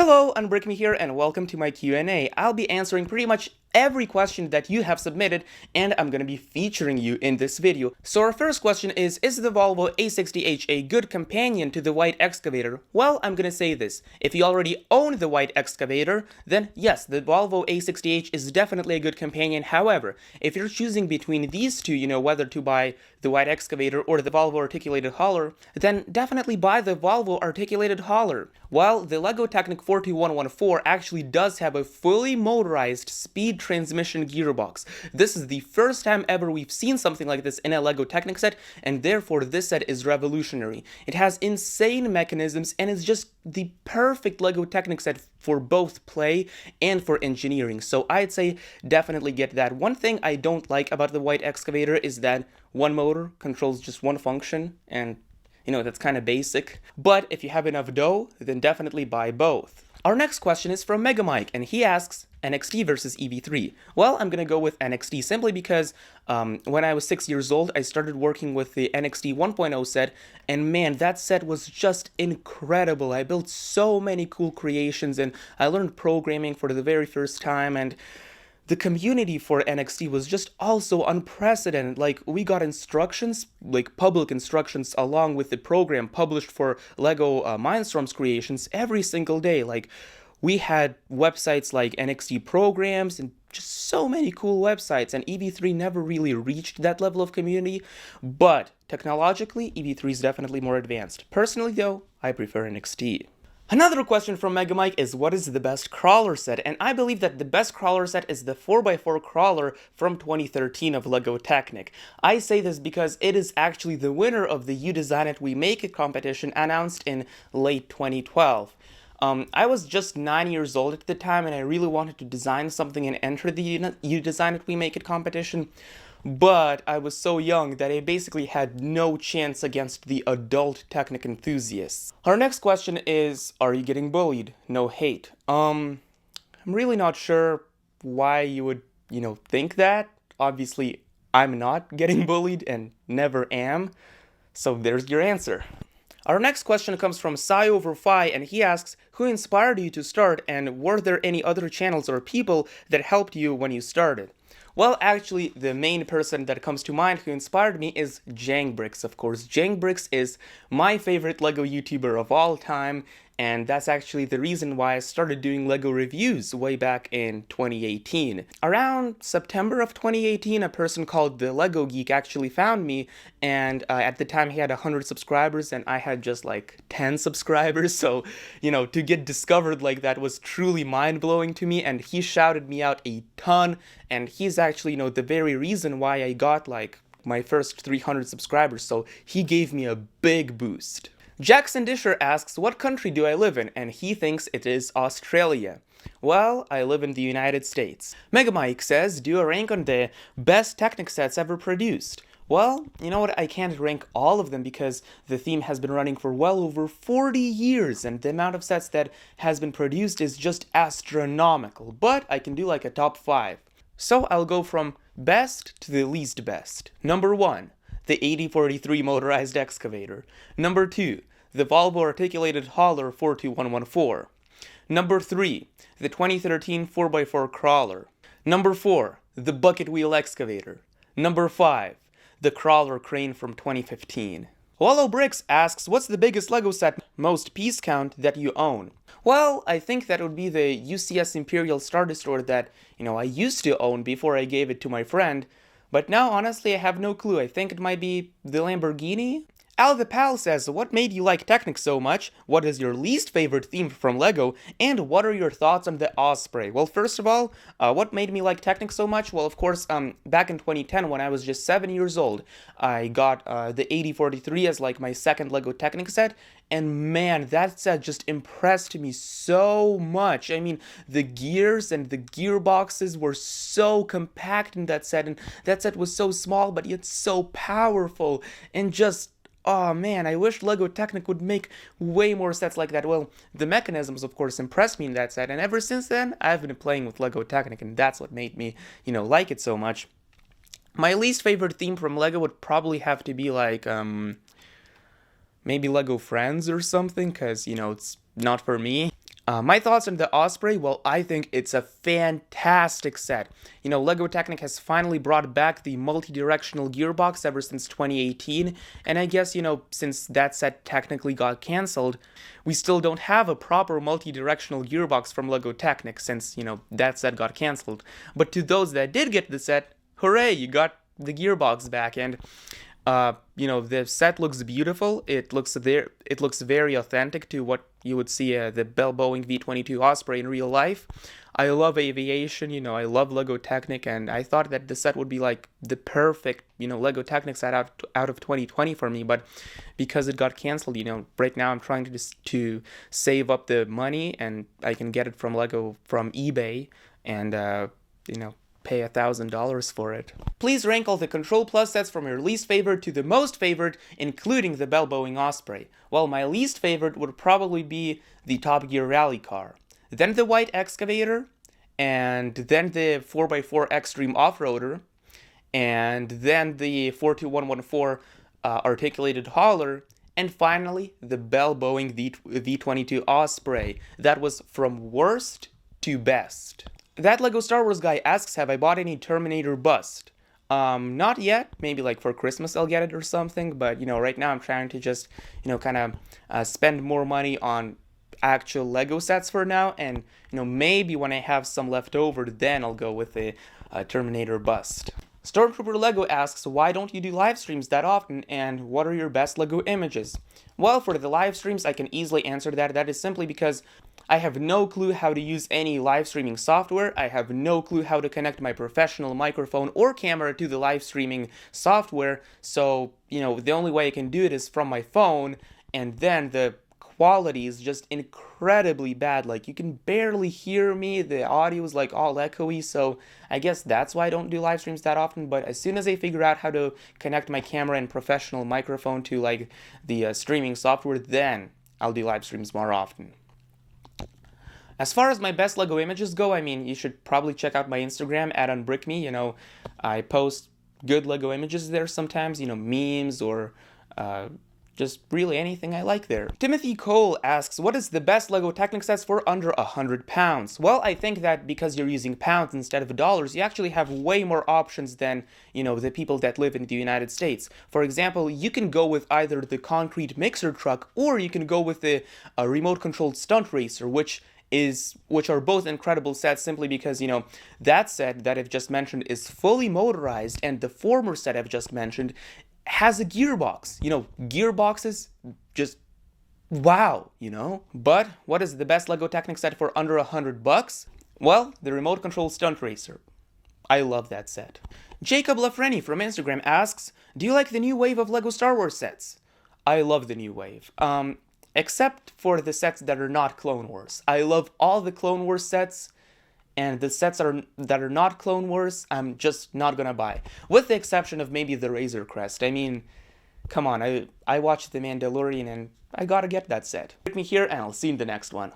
Hello, Unbreak Me here, and welcome to my Q&A. I'll be answering pretty much every question that you have submitted, and I'm gonna be featuring you in this video. So our first question is the Volvo A60H a good companion to the white excavator? Well, I'm gonna say this. If you already own the white excavator, then yes, the Volvo A60H is definitely a good companion. However, if you're choosing between these two, whether to buy the white excavator or the Volvo articulated hauler, then definitely buy the Volvo articulated hauler. While the LEGO Technic 42114 actually does have a fully motorized speed transmission gearbox. This is the first time ever we've seen something like this in a LEGO Technic set, and therefore this set is revolutionary. It has insane mechanisms, and it's just the perfect LEGO Technic set for both play and for engineering. So I'd say definitely get that. One thing I don't like about the white excavator is that one motor controls just one function, and that's kind of basic. But if you have enough dough, then definitely buy both. Our next question is from Mega Mike, and he asks, NXT versus EV3. Well, I'm gonna go with NXT simply because when I was 6 years old, I started working with the NXT 1.0 set, and man, that set was just incredible. I built so many cool creations, and I learned programming for the very first time, and the community for NXT was just also unprecedented. Like, we got instructions, like public instructions, along with the program published for LEGO Mindstorm's creations every single day. Like, we had websites like NXT programs and just so many cool websites, and EV3 never really reached that level of community, but technologically, EV3 is definitely more advanced. Personally, though, I prefer NXT. Another question from Mega Mike is, what is the best crawler set? And I believe that the best crawler set is the 4x4 crawler from 2013 of LEGO Technic. I say this because it is actually the winner of the You Design It, We Make It competition announced in late 2012. I was just 9 years old at the time, and I really wanted to design something and enter the You Design It, We Make It competition. But I was so young that I basically had no chance against the adult Technic enthusiasts. Our next question is, are you getting bullied? No hate. I'm really not sure why you would, think that. Obviously, I'm not getting bullied and never am. So there's your answer. Our next question comes from Sai and he asks, who inspired you to start, and were there any other channels or people that helped you when you started? Well, actually, the main person that comes to mind who inspired me is Jangbricks, of course. Jangbricks is my favorite LEGO YouTuber of all time, and that's actually the reason why I started doing LEGO reviews way back in 2018. Around September of 2018, a person called the LEGO Geek actually found me, and at the time he had 100 subscribers, and I had just like 10 subscribers, so, to get discovered like that was truly mind-blowing to me, and he shouted me out a ton, and he's actually, the very reason why I got, like, my first 300 subscribers, so he gave me a big boost. Jackson Disher asks, what country do I live in? And he thinks it is Australia. Well, I live in the United States. Mega Mike says, do a rank on the best Technic sets ever produced. Well, you know what, I can't rank all of them because the theme has been running for well over 40 years, and the amount of sets that has been produced is just astronomical, but I can do like a top 5. So I'll go from best to the least best. Number 1, the 8043 motorized excavator. Number 2, the Volvo articulated hauler 42114. Number 3, the 2013 4x4 crawler. Number 4, the bucket wheel excavator. Number 5, the crawler crane from 2015. Wallow Bricks asks, what's the biggest LEGO set, most piece count that you own? Well, I think that would be the UCS Imperial Star Destroyer that, I used to own before I gave it to my friend. But now, honestly, I have no clue. I think it might be the Lamborghini? Al the Pal says, what made you like Technic so much? What is your least favorite theme from LEGO? And what are your thoughts on the Osprey? Well, first of all, what made me like Technic so much? Well, of course, back in 2010, when I was just 7 years old, I got the 8043 as like my second LEGO Technic set. And man, that set just impressed me so much. I mean, the gears and the gearboxes were so compact in that set, and that set was so small, but yet so powerful, and just, oh man, I wish LEGO Technic would make way more sets like that. Well, the mechanisms, of course, impressed me in that set, and ever since then, I've been playing with LEGO Technic, and that's what made me, like it so much. My least favorite theme from LEGO would probably have to be like, maybe LEGO Friends or something, because, it's not for me. My thoughts on the Osprey, well, I think it's a fantastic set. LEGO Technic has finally brought back the multi-directional gearbox ever since 2018, and I guess, since that set technically got cancelled, we still don't have a proper multi-directional gearbox from LEGO Technic since, that set got cancelled. But to those that did get the set, hooray, you got the gearbox back, and the set looks beautiful. It looks very authentic to what you would see the bell-boeing V22 Osprey in real life. I love aviation, I love LEGO Technic, and I thought that the set would be like the perfect, LEGO Technic set out of 2020 for me, but because it got canceled, right now I'm trying to save up the money, and I can get it from eBay, and pay $1,000 for it. Please rank all the Control Plus sets from your least favorite to the most favorite, including the bell-boeing Osprey. Well, my least favorite would probably be the Top Gear rally car, then the white excavator, and then the 4x4 Extreme Off-Roader, and then the 42114 articulated hauler, and finally the bell-boeing V22 Osprey. That was from worst to best. That LEGO Star Wars guy asks, have I bought any Terminator bust? Not yet. Maybe like for Christmas I'll get it or something, but right now I'm trying to just, kind of spend more money on actual LEGO sets for now, and maybe when I have some left over, then I'll go with a Terminator bust. Stormtrooper Lego asks, why don't you do live streams that often, and what are your best LEGO images? Well, for the live streams, I can easily answer that. That is simply because I have no clue how to use any live streaming software. I have no clue how to connect my professional microphone or camera to the live streaming software. So, the only way I can do it is from my phone, and then the quality is just incredibly bad. Like, you can barely hear me. The audio is like all echoey, so I guess that's why I don't do live streams that often. But as soon as I figure out how to connect my camera and professional microphone to like the streaming software, then I'll do live streams more often. As far as my best LEGO images go, I mean, you should probably check out my Instagram, @unbrickme. I post good LEGO images there sometimes, memes or just really anything I like there. Timothy Cole asks, what is the best LEGO Technic sets for under £100? Well, I think that because you're using pounds instead of dollars, you actually have way more options than, the people that live in the United States. For example, you can go with either the concrete mixer truck, or you can go with the remote-controlled stunt racer, which are both incredible sets simply because, that set that I've just mentioned is fully motorized, and the former set I've just mentioned has a gearbox. Gearboxes, just wow, But what is the best LEGO Technic set for under $100? Well, the remote control stunt racer. I love that set. Jacob Lafreni from Instagram asks, do you like the new wave of LEGO Star Wars sets? I love the new wave. Except for the sets that are not Clone Wars. I love all the Clone Wars sets, and the sets that are not Clone Wars, I'm just not gonna buy. With the exception of maybe the Razor Crest. I mean, come on, I watched The Mandalorian and I gotta get that set. Hit me here and I'll see you in the next one.